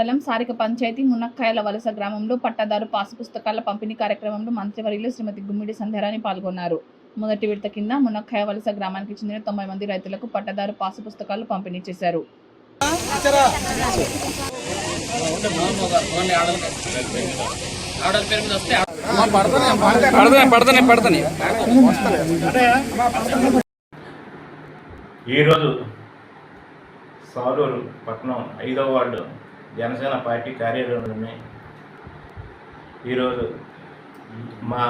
మండలం సారిక పంచాయతీ మునక్కాయల వలస గ్రామంలో పట్టాదారు పాసు పుస్తకాల పంపిణీ కార్యక్రమంలో మంత్రివర్యులు శ్రీమతి గుమ్మిడి సంధ్యారాణి పాల్గొన్నారు. మొదటి విడత కింద మునక్కాయ వలస గ్రామానికి చెందిన 90 మంది రైతులకు పట్టాదారు పాసు పుస్తకాలు పంపిణీ చేశారు. ఈరోజు సాలూరు పట్టణం 5వ వార్డు జనసేన పార్టీ కార్యాలయంలోనే ఈరోజు మా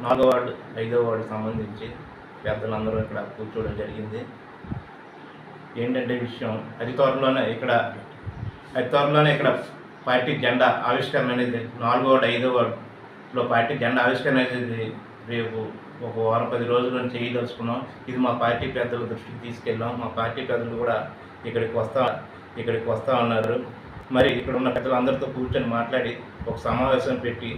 4వ వార్డు 5వ వార్డు సంబంధించి పెద్దలందరూ ఇక్కడ కూర్చోవడం జరిగింది. ఏంటంటే విషయం అతి త్వరలోనే ఇక్కడ పార్టీ జెండా ఆవిష్కరణ అనేది 4వ వార్డు 5వ వార్డులో పార్టీ జెండా ఆవిష్కరణ అనేది రేపు ఒక వారం 10 రోజుల నుంచి చేయదలుచుకున్నాం. ఇది మా పార్టీ పెద్దల దృష్టికి తీసుకెళ్ళాం. మా పార్టీ పెద్దలు కూడా ఇక్కడికి వస్తా ఉన్నారు. మరి ఇక్కడ ఉన్న పెద్దలందరితో కూర్చొని మాట్లాడి ఒక సమావేశం పెట్టి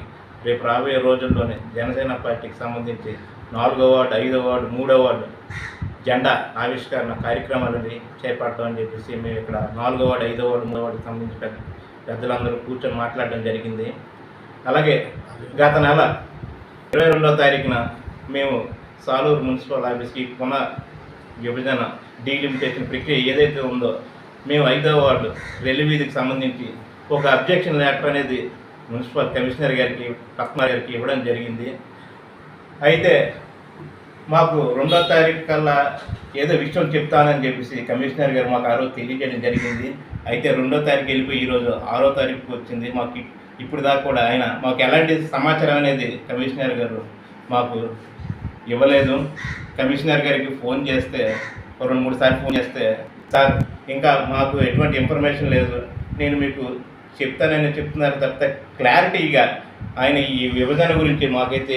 రేపు రాబోయే రోజుల్లోనే జనసేన పార్టీకి సంబంధించి 4వ వార్డు 5వ వార్డు 3వ వార్డు జెండా ఆవిష్కరణ కార్యక్రమాలని చేపడతామని చెప్పేసి మేము ఇక్కడ 4వ వార్డు 5వ వార్డు 3వ వార్డుకి సంబంధించి పెద్దలందరూ కూర్చొని మాట్లాడడం జరిగింది. అలాగే గత నెల 22వ తారీఖున మేము సాలూరు మున్సిపల్ ఆఫీస్కి పునః విభజన డీలిమిటేషన్ ప్రక్రియ ఏదైతే ఉందో మేము 5వ వార్డు రెల్లివీధికి సంబంధించి ఒక అబ్జెక్షన్ లెటర్ అనేది మున్సిపల్ కమిషనర్ గారికి పద్మా గారికి ఇవ్వడం జరిగింది. అయితే మాకు 2వ తారీఖు కల్లా ఏదో విషయం చెప్తానని చెప్పేసి కమిషనర్ గారు మాకు ఆ రోజు తెలియజేయడం జరిగింది. అయితే 2వ తారీఖు వెళ్ళిపోయి ఈరోజు 6వ తారీఖుకి వచ్చింది. మాకు ఇప్పుడు దాకా కూడా ఆయన మాకు ఎలాంటి సమాచారం అనేది కమిషనర్ గారు మాకు ఇవ్వలేదు. కమిషనర్ గారికి ఫోన్ చేస్తే 2-3 సార్లు ఫోన్ చేస్తే సార్ ఇంకా మాకు ఎటువంటి ఇన్ఫర్మేషన్ లేదు, నేను మీకు చెప్తానని చెప్తున్నారు తప్పితే క్లారిటీగా ఆయన ఈ విభజన గురించి మాకైతే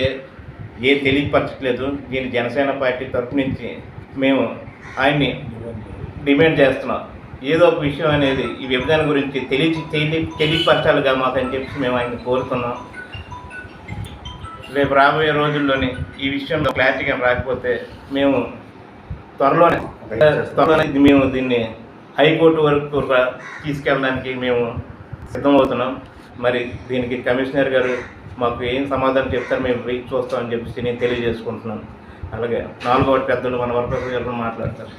తెలియపరచట్లేదు. దీని జనసేన పార్టీ తరఫు నుంచి మేము ఆయన్ని డిమాండ్ చేస్తున్నాం. ఏదో ఒక విషయం అనేది ఈ విభజన గురించి తెలియపరచాలిగా మాకని చెప్పి మేము ఆయన్ని కోరుతున్నాం. రేపు రాబోయే రోజుల్లోని ఈ విషయంలో క్లారిటీగా రాకపోతే మేము త్వరలోనే మేము దీన్ని హైకోర్టు వరకు తీసుకెళ్ళడానికి మేము సిద్ధమవుతున్నాం. మరి దీనికి కమిషనర్ గారు మాకు ఏం సమాధానం చెప్తారో మేము వెయిట్ చూస్తామని చెప్పేసి నేను తెలియజేసుకుంటున్నాను. అలాగే 4వ వార్డు పెద్దలు మన వరప్రసాద్ గారు మాట్లాడతారు.